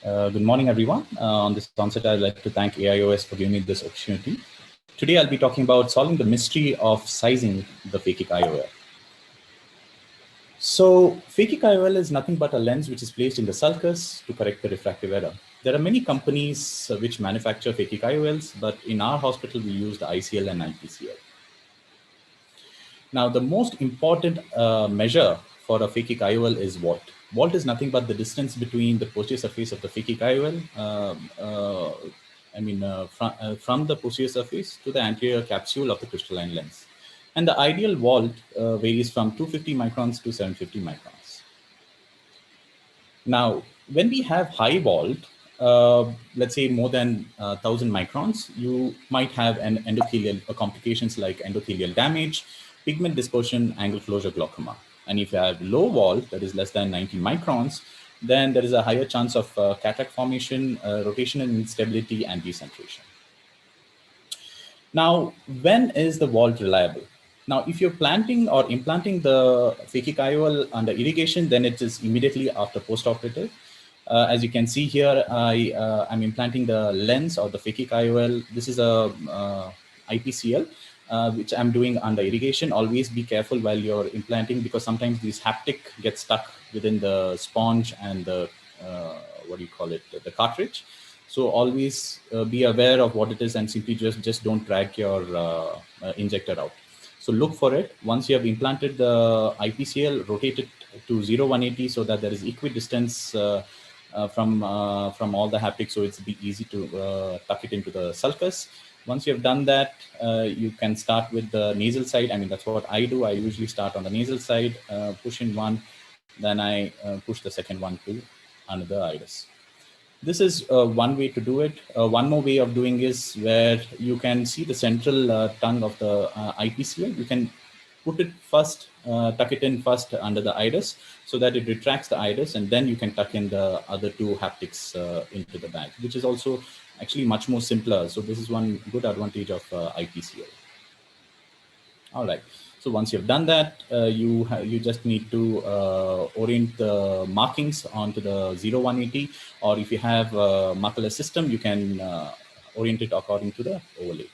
Good morning, everyone. On this onset, I'd like to thank AIOS for giving me this opportunity. Today, I'll be talking about solving the mystery of sizing the phakic IOL. So, phakic IOL is nothing but a lens which is placed in the sulcus to correct the refractive error. There are many companies which manufacture phakic IOLs, but in our hospital, we use the ICL and IPCL. Now, the most important measure for a phakic IOL is vault. Vault is nothing but the distance between the posterior surface of the phakic IOL, from the posterior surface to the anterior capsule of the crystalline lens. And the ideal vault varies from 250 microns to 750 microns. Now, when we have high vault, let's say more than 1,000 microns, you might have an endothelial complications like endothelial damage, pigment dispersion, angle closure, glaucoma. And if you have low vault, that is less than 90 microns, then there is a higher chance of cataract formation, rotational instability, and decentration. Now, when is the vault reliable? Now, if you're planting or implanting the phakic IOL under irrigation, then it is immediately after postoperative. As you can see here, I'm implanting the lens or the phakic IOL. This is a IPCL, which I'm doing under irrigation. Always be careful while you're implanting because sometimes these haptic get stuck within the sponge and the, the cartridge. So always be aware of what it is and simply just don't drag your injector out. So look for it. Once you have implanted the IPCL, rotate it to 0-180 so that there is equidistance from all the haptics, so it's be easy to tuck it into the sulcus. Once you have done that, you can start with the nasal side. I mean, that's what I do. I usually start on the nasal side, push in one, then I push the second one to under the iris. This is one way to do it. One more way of doing is where you can see the central tongue of the IPCL. You can put it first, tuck it in first under the iris so that it retracts the iris, and then you can tuck in the other two haptics into the bag, which is also actually much more simpler. So this is one good advantage of IPCL. All right. So once you've done that, you just need to orient the markings onto the 0-180, or if you have a markerless system, you can orient it according to the overlay.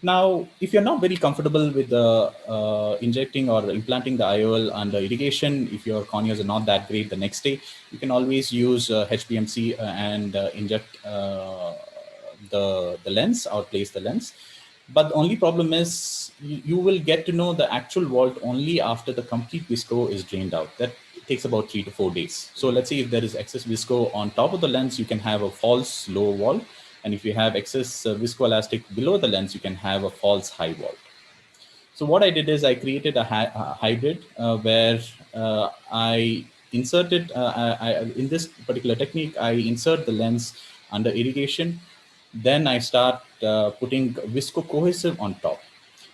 Now, if you're not very comfortable with injecting or implanting the IOL under irrigation, if your corneas are not that great the next day, you can always use HPMC and inject the lens or place the lens. But the only problem is you will get to know the actual vault only after the complete visco is drained out. That takes about 3 to 4 days. So let's say if there is excess visco on top of the lens, you can have a false low vault. And if you have excess viscoelastic below the lens, you can have a false high vault. So what I did is I created a hybrid where I inserted, in this particular technique, I insert the lens under irrigation. Then I start putting visco-cohesive on top.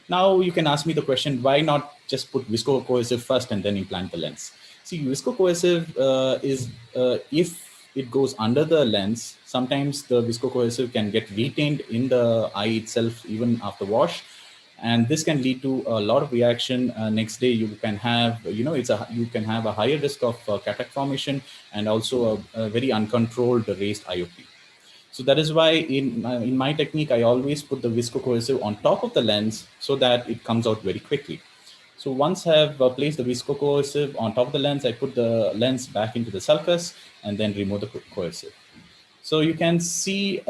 Now you can ask me the question, why not just put visco-cohesive first and then implant the lens? See, visco-cohesive is if it goes under the lens, sometimes the visco-cohesive can get retained in the eye itself even after wash. And this can lead to a lot of reaction. Next day, you can have, you can have a higher risk of cataract formation and also a very uncontrolled raised IOP. So that is why in my technique, I always put the visco-cohesive on top of the lens so that it comes out very quickly. So once I have placed the visco-cohesive on top of the lens, I put the lens back into the sulcus and then remove the cohesive. So you can see, I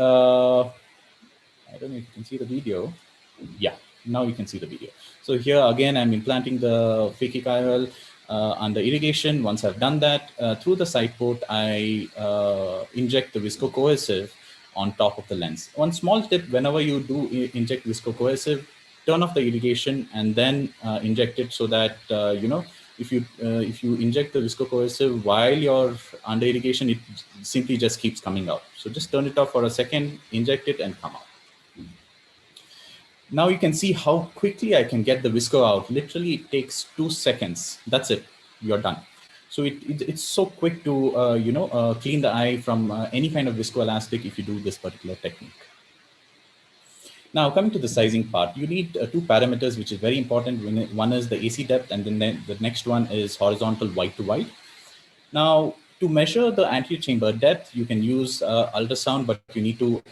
don't know if you can see the video. Yeah, now you can see the video. So here again, I'm implanting the phakic IOL under irrigation. Once I've done that, through the side port, I inject the visco-cohesive on top of the lens. One small tip, whenever you do inject visco-cohesive, turn off the irrigation and then inject it so that, if you inject the visco-cohesive while you're under irrigation, it simply just keeps coming out. So just turn it off for a second, inject it and come out. Now you can see how quickly I can get the visco out. Literally it takes 2 seconds. That's it, you're done. So it's so quick to, clean the eye from any kind of viscoelastic if you do this particular technique. Now, coming to the sizing part, you need 2 parameters, which is very important. One is the AC depth, and then the next one is horizontal white to white. Now, To measure the anterior chamber depth, you can use ultrasound, but you need to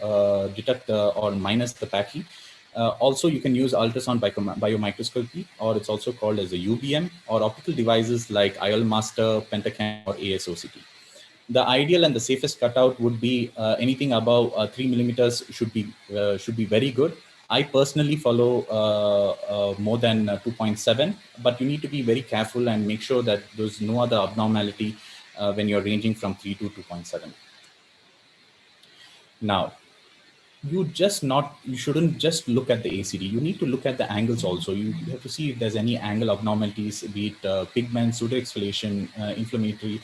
detect or minus the Pachy. Also, you can use ultrasound biomicroscopy, or it's also called as a UBM, or optical devices like IOLMaster, Pentacam, or ASOCT. The ideal and the safest cutout would be anything above 3 millimeters should be very good. I personally follow more than 2.7, but you need to be very careful and make sure that there's no other abnormality when you're ranging from 3 to 2.7. Now, you shouldn't just look at the ACD. You need to look at the angles also. You have to see if there's any angle abnormalities, be it pigment, pseudoexfoliation, inflammatory,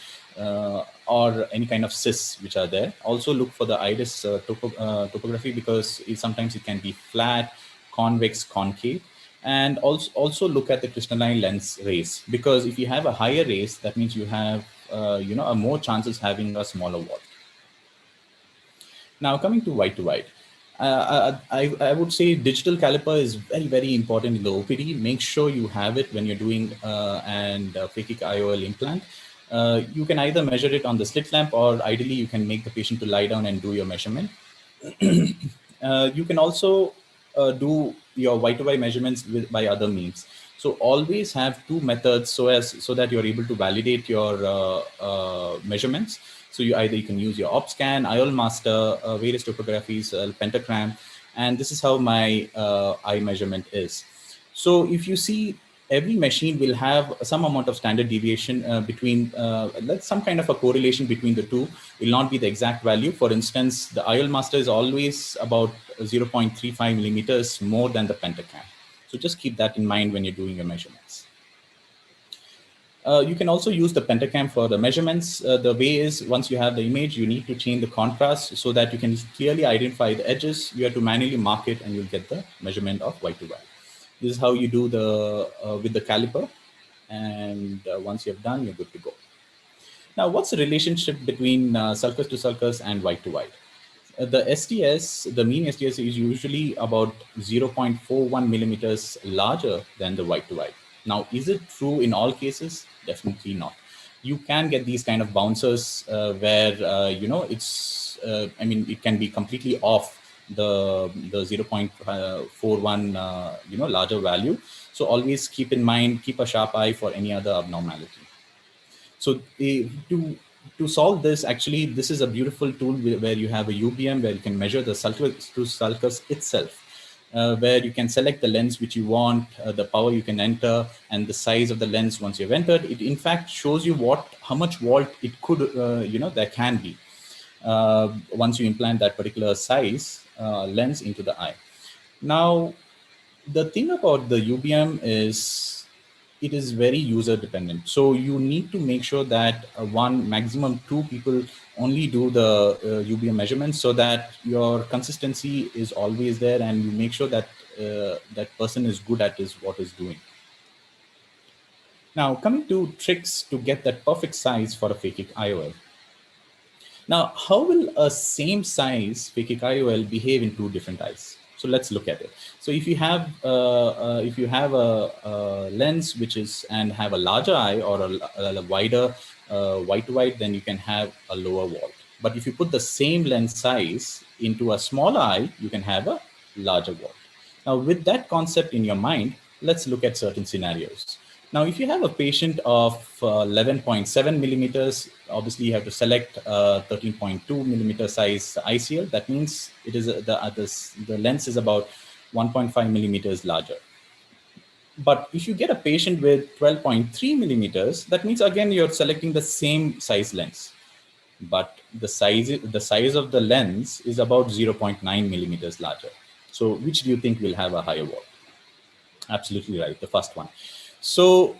or any kind of cysts which are there. Also look for the iris topography, because sometimes it can be flat, convex, concave. And also look at the crystalline lens race, because if you have a higher race, that means you have a more chances having a smaller wall. Now coming to wide to wide. I would say digital caliper is very, very important in the OPD. Make sure you have it when you're doing an phakic IOL implant. You can either measure it on the slit lamp, or ideally you can make the patient to lie down and do your measurement. You can also do your Y-to-Y measurements by other means. So always have two methods so that you're able to validate your measurements. So you can use your OpScan, IOLMaster, various topographies, Pentacam, and this is how my eye measurement is. So if you see, every machine will have some amount of standard deviation between, some kind of a correlation between the two. Will not be the exact value. For instance, the IOLMaster is always about 0.35 millimeters more than the Pentacam. So just keep that in mind when you're doing your measurements. You can also use the Pentacam for the measurements. The way is, once you have the image, you need to change the contrast so that you can clearly identify the edges. You have to manually mark it, and you'll get the measurement of Y to Y. This is how you do with the caliper. And once you have done, you're good to go. Now, what's the relationship between sulcus to sulcus and wide to wide? The STS, the mean STS is usually about 0.41 millimeters larger than the wide to wide. Now, is it true in all cases? Definitely not. You can get these kind of bouncers where, it can be completely off the 0.41, larger value. So always keep in mind, keep a sharp eye for any other abnormality. So to solve this, actually, this is a beautiful tool where you have a UBM where you can measure the sulcus to sulcus itself. Where you can select the lens which you want, the power you can enter, and the size of the lens once you've entered. It in fact shows you how much vault it could, there can be once you implant that particular size lens into the eye. Now, the thing about the UBM is it is very user dependent. So you need to make sure that one, maximum two people only do the UBM measurements, so that your consistency is always there, and you make sure that that person is good at what is doing. Now, coming to tricks to get that perfect size for a phakic IOL. Now, how will a same size phakic IOL behave in two different eyes? So let's look at it. So if you have a lens which is and have a larger eye or a wider wide to wide, then you can have a lower wall. But if you put the same lens size into a smaller eye, you can have a larger wall. Now, with that concept in your mind, let's look at certain scenarios. Now, if you have a patient of 11.7 millimeters, obviously you have to select 13.2 millimeter size ICL. That means it is the lens is about 1.5 millimeters larger. But if you get a patient with 12.3 millimeters, that means again you're selecting the same size lens, but the size of the lens is about 0.9 millimeters larger. So which do you think will have a higher wall? Absolutely right, the first one. So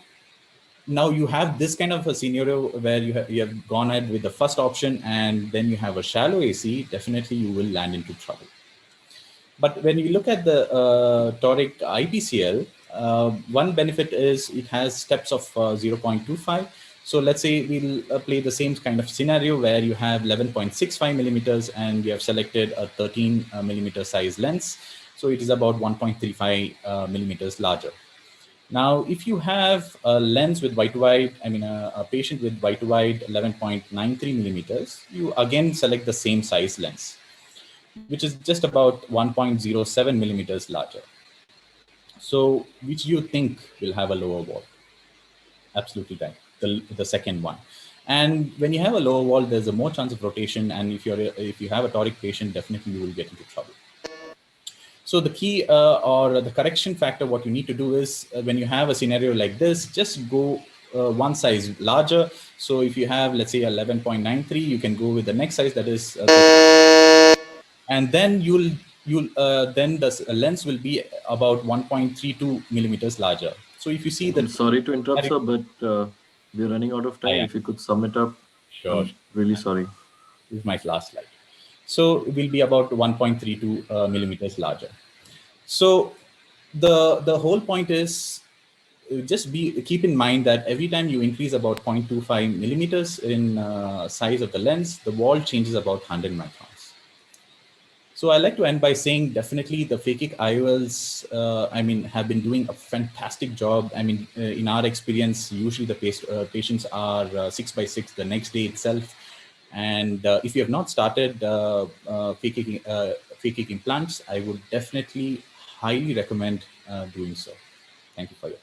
now you have this kind of a scenario where you have gone ahead with the first option, and then you have a shallow AC. Definitely you will land into trouble. But when you look at the toric IPCL, one benefit is it has steps of 0.25. So let's say we'll play the same kind of scenario where you have 11.65 millimeters and you have selected a 13 millimeter size lens. So it is about 1.35 millimeters larger. Now, if you have a lens with wide, I mean, a patient with wide 11.93 millimeters, you again select the same size lens, which is just about 1.07 millimeters larger. So, which you think will have a lower wall? Absolutely right. The second one. And when you have a lower wall, there's a more chance of rotation. And if you have a toric patient, definitely you will get into trouble. So the key or the correction factor, what you need to do is when you have a scenario like this, just go one size larger. So if you have, let's say 11.93, you can go with the next size, that is, and then then the lens will be about 1.32 millimeters larger. So if you see I'm that, sorry to interrupt, sir, but we're running out of I time. am If you could sum it up, sure. I'm really sorry. This is my last slide. So it will be about 1.32 millimeters larger. So the whole point is just keep in mind that every time you increase about 0.25 millimeters in size of the lens, the wall changes about 100 microns. So I like to end by saying definitely the phakic IOLs, I mean, have been doing a fantastic job. I mean, in our experience, usually the patients are 6x6 the next day itself. And if you have not started phakic implants, I would definitely highly recommend doing so. Thank you for your